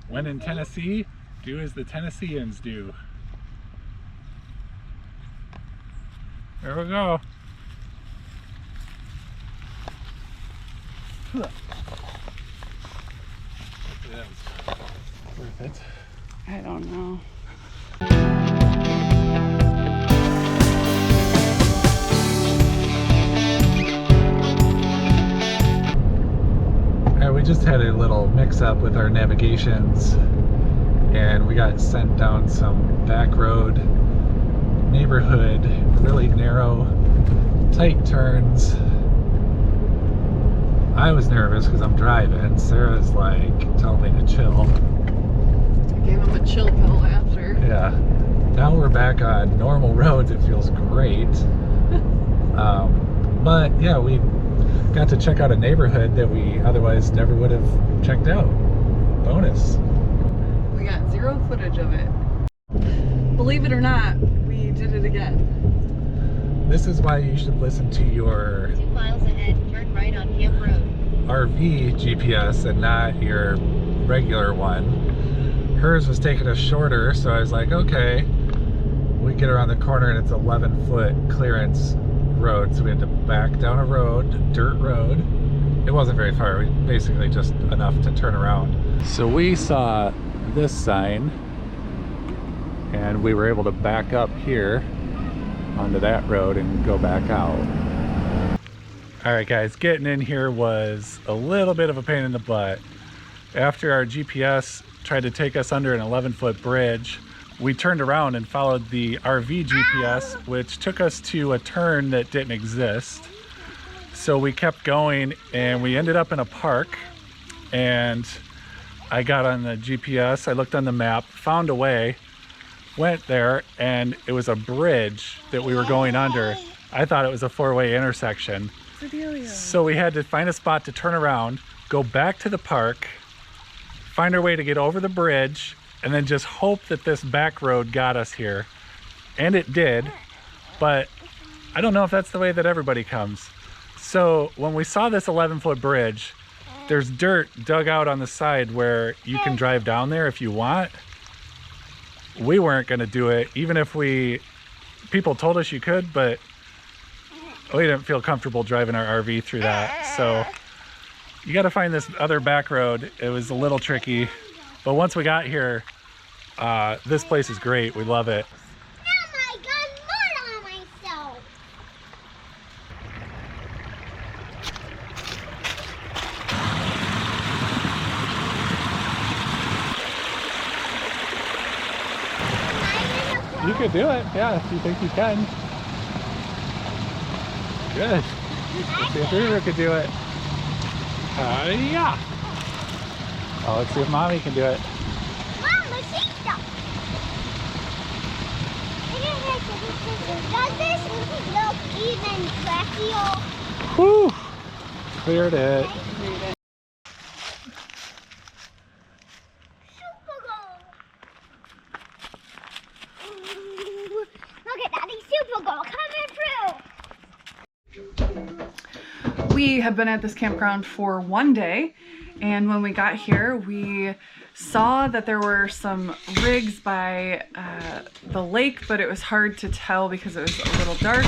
When in Tennessee, do as the Tennesseans do. There we go. Worth it. I don't know. We just had a little mix-up with our navigations, and we got sent down some back road neighborhood, really narrow, tight turns. I was nervous because I'm driving. Sarah's like telling me to chill. I gave him a chill pill after. Yeah. Now we're back on normal roads. It feels great. But yeah, we got to check out a neighborhood that we otherwise never would have checked out. Bonus. We got zero footage of it. Believe it or not, we did it again. This is why you should listen to your 2 miles ahead, turn right on Camp Road. RV GPS and not your regular one. Hers was taking us shorter, so I was like, okay. We get around the corner and it's 11-foot clearance road, so we had to back down a road, dirt road. It wasn't very far, basically just enough to turn around. So we saw this sign and we were able to back up here onto that road and go back out. All right guys, getting in here was a little bit of a pain in the butt. After our GPS tried to take us under an 11-foot bridge, we turned around and followed the RV GPS, which took us to a turn that didn't exist. So we kept going and we ended up in a park, and I got on the GPS, I looked on the map, found a way, went there, and it was a bridge that we were going under. I thought it was a 4-way intersection. So we had to find a spot to turn around, go back to the park, find our way to get over the bridge, and then just hope that this back road got us here. And it did, but I don't know if that's the way that everybody comes. So when we saw this 11-foot bridge, there's dirt dug out on the side where you can drive down there if you want. We weren't gonna do it, even if people told us you could, but we didn't feel comfortable driving our RV through that. So you gotta find this other back road. It was a little tricky. But once we got here, this place is great. We love it. Now I got mud on myself. You could do it, yeah, if you think you can. Good. Let's see if River could do it. Yeah. Oh, let's see if Mommy can do it. Mamacita. Does this look even trackier? Whew. Cleared it. Super goal. Look at Daddy, super goal coming through. We have been at this campground for one day, and when we got here, we saw that there were some rigs by the lake, but it was hard to tell because it was a little dark.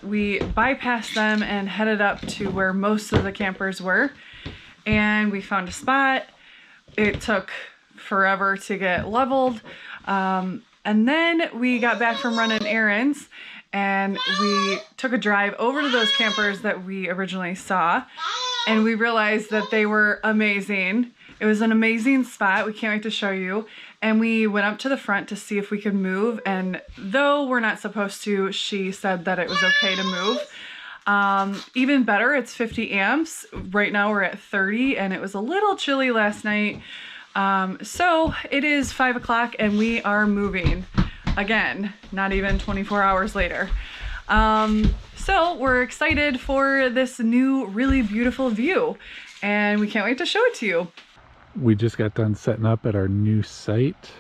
We bypassed them and headed up to where most of the campers were, and we found a spot. It took forever to get leveled, and then we got back from running errands, and we took a drive over to those campers that we originally saw, and we realized that they were amazing. It was an amazing spot. We can't wait to show you. And we went up to the front to see if we could move, and though we're not supposed to, she said that it was okay to move. Even better, it's 50 amps. Right now we're at 30, and it was a little chilly last night. So it is 5 o'clock and we are moving again, not even 24 hours later. So we're excited for this new, really beautiful view, and we can't wait to show it to you. We just got done setting up at our new site.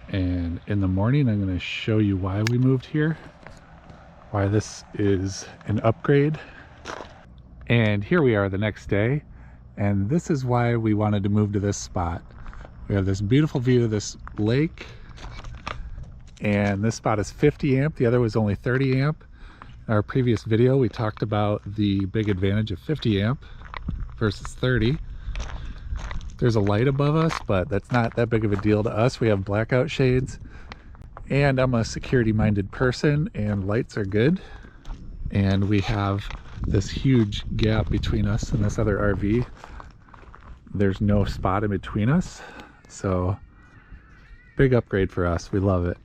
And in the morning, I'm going to show you why we moved here, why this is an upgrade. And here we are the next day. And this is why we wanted to move to this spot. We have this beautiful view of this lake, and this spot is 50 amp. The other was only 30 amp. In our previous video, we talked about the big advantage of 50 amp versus 30. There's a light above us, but that's not that big of a deal to us. We have blackout shades, and I'm a security-minded person, and lights are good. And we have this huge gap between us and this other RV. There's no spot in between us, so big upgrade for us. We love it.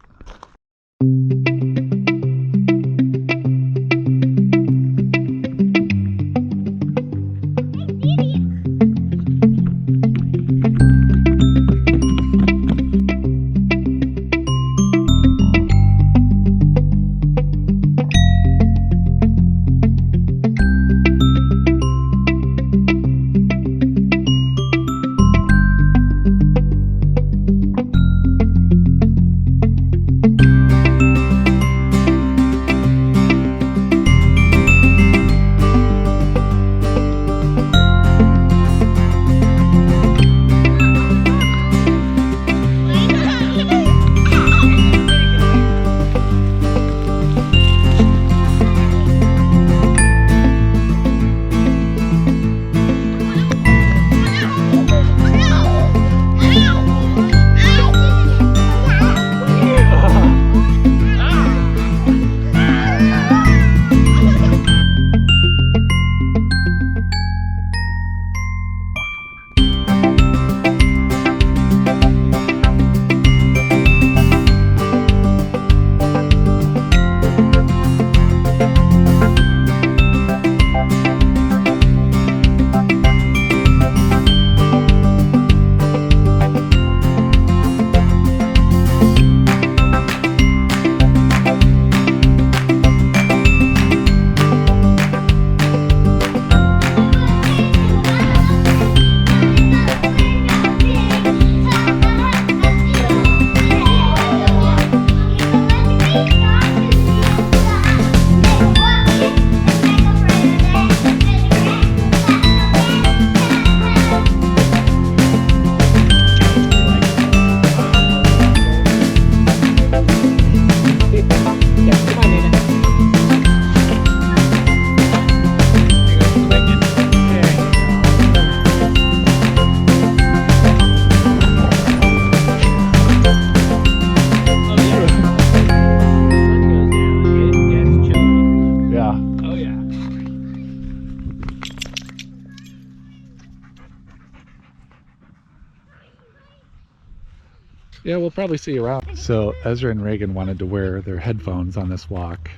Yeah, we'll probably see you around. So Ezra and Reagan wanted to wear their headphones on this walk.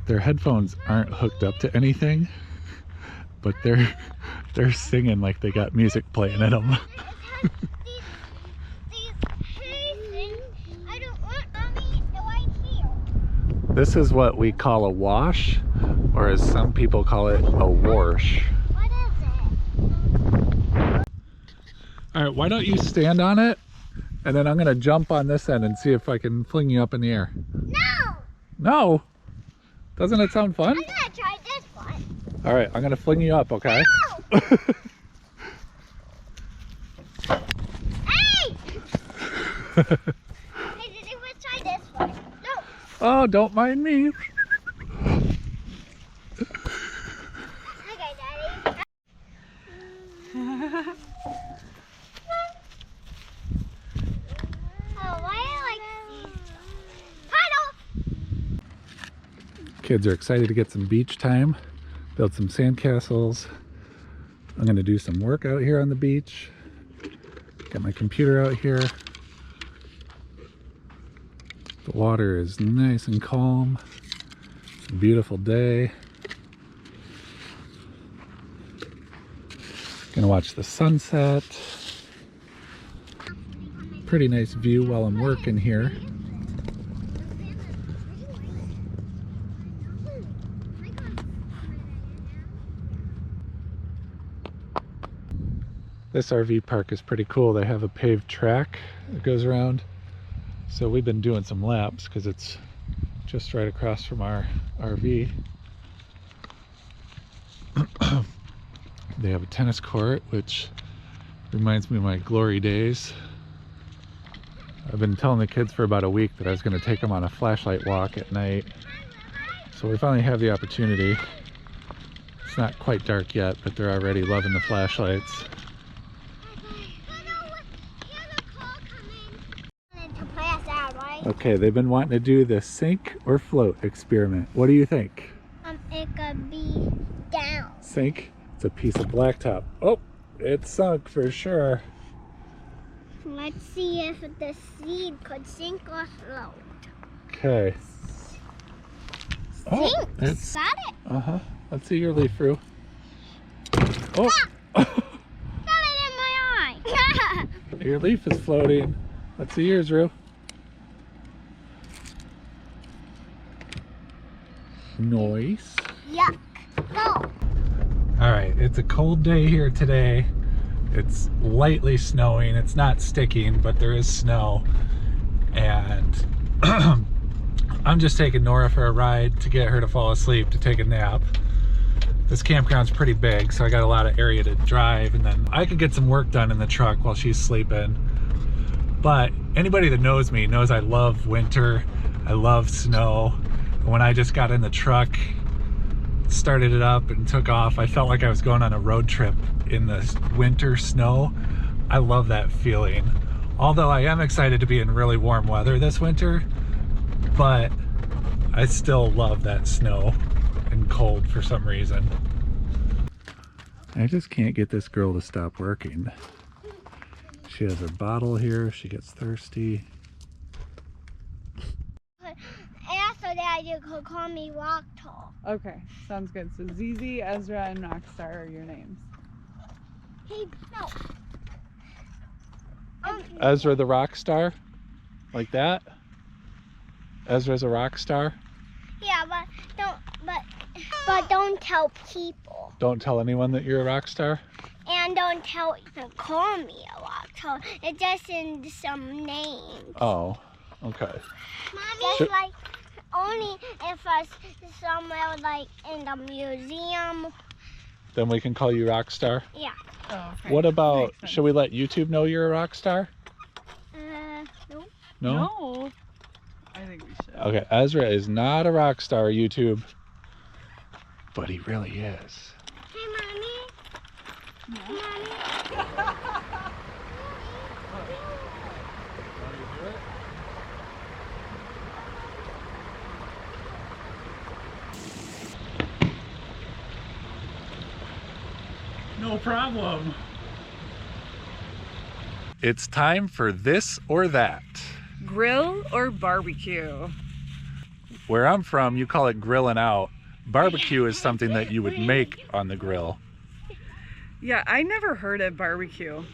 Their headphones aren't hooked up to anything, but they're singing like they got music playing in them. This is what we call a wash, or as some people call it, a wash. What is it? All right, why don't you stand on it, and then I'm gonna jump on this end and see if I can fling you up in the air. No! No? Doesn't it sound fun? I'm gonna try this one. All right, I'm gonna fling you up, okay? No! Hey! Hey, did you want to try this one? No! Oh, don't mind me. Okay, Daddy. Oh, why I like these? Paddle! Kids are excited to get some beach time, build some sandcastles. I'm gonna do some work out here on the beach. Got my computer out here. The water is nice and calm. It's a beautiful day. Gonna watch the sunset. Pretty nice view while I'm working here. This RV park is pretty cool. They have a paved track that goes around. So we've been doing some laps because it's just right across from our RV. They have a tennis court, which reminds me of my glory days. I've been telling the kids for about a week that I was going to take them on a flashlight walk at night. So we finally have the opportunity. It's not quite dark yet, but they're already loving the flashlights. Okay, they've been wanting to do the sink or float experiment. What do you think? It could be down. Sink? It's a piece of blacktop. Oh, it sunk for sure. Let's see if the seed could sink or float. Okay. Oh, Sinks. Got it. Uh-huh. Let's see your leaf, Rue. Oh! Got it in my eye. Your leaf is floating. Let's see yours, Rue. Nice. Yuck. Go. Alright, it's a cold day here today. It's lightly snowing. It's not sticking, but there is snow. And I'm just taking Nora for a ride to get her to fall asleep to take a nap. This campground's pretty big, so I got a lot of area to drive, and then I could get some work done in the truck while she's sleeping. But anybody that knows me knows I love winter. I love snow. When I just got in the truck, started it up and took off, I felt like I was going on a road trip in the winter snow. I love that feeling. Although I am excited to be in really warm weather this winter, but I still love that snow and cold for some reason. I just can't get this girl to stop working. She has her bottle here, she gets thirsty. After that, you could call me Rock Talk. Okay, sounds good. So ZZ, Ezra, and Nathcez are your names. Hey, no. Ezra the rock star? Like that? Ezra's a rock star? Yeah, but don't tell people. Don't tell anyone that you're a rock star? And don't call me a Rock Talk. It's just in some names. Oh, okay. Mommy, Should- like only if us somewhere like in the museum. Then we can call you rock star? Yeah. Oh, okay. What about, Makes sense. should we let YouTube know you're a rock star? No. No? No. I think we should. Okay, Ezra is not a rock star, YouTube. But he really is. Hey, Mommy. Mommy. No problem. It's time for this or that. Grill or barbecue? Where I'm from, you call it grilling out. Barbecue is something that you would make on the grill. Yeah, I never heard of barbecue.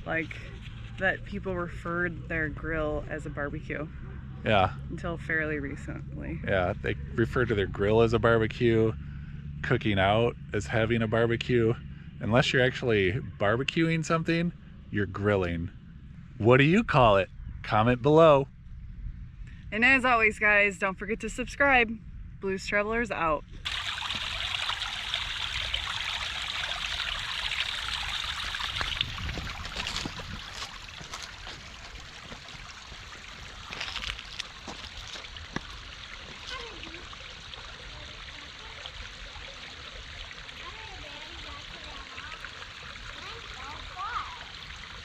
Like, that people referred their grill as a barbecue Yeah, until fairly recently. yeah. They refer to their grill as a barbecue, cooking out as having a barbecue. Unless you're actually barbecuing something, you're grilling. What do you call it? Comment below. And as always, guys, don't forget to subscribe. Blues Travelers out.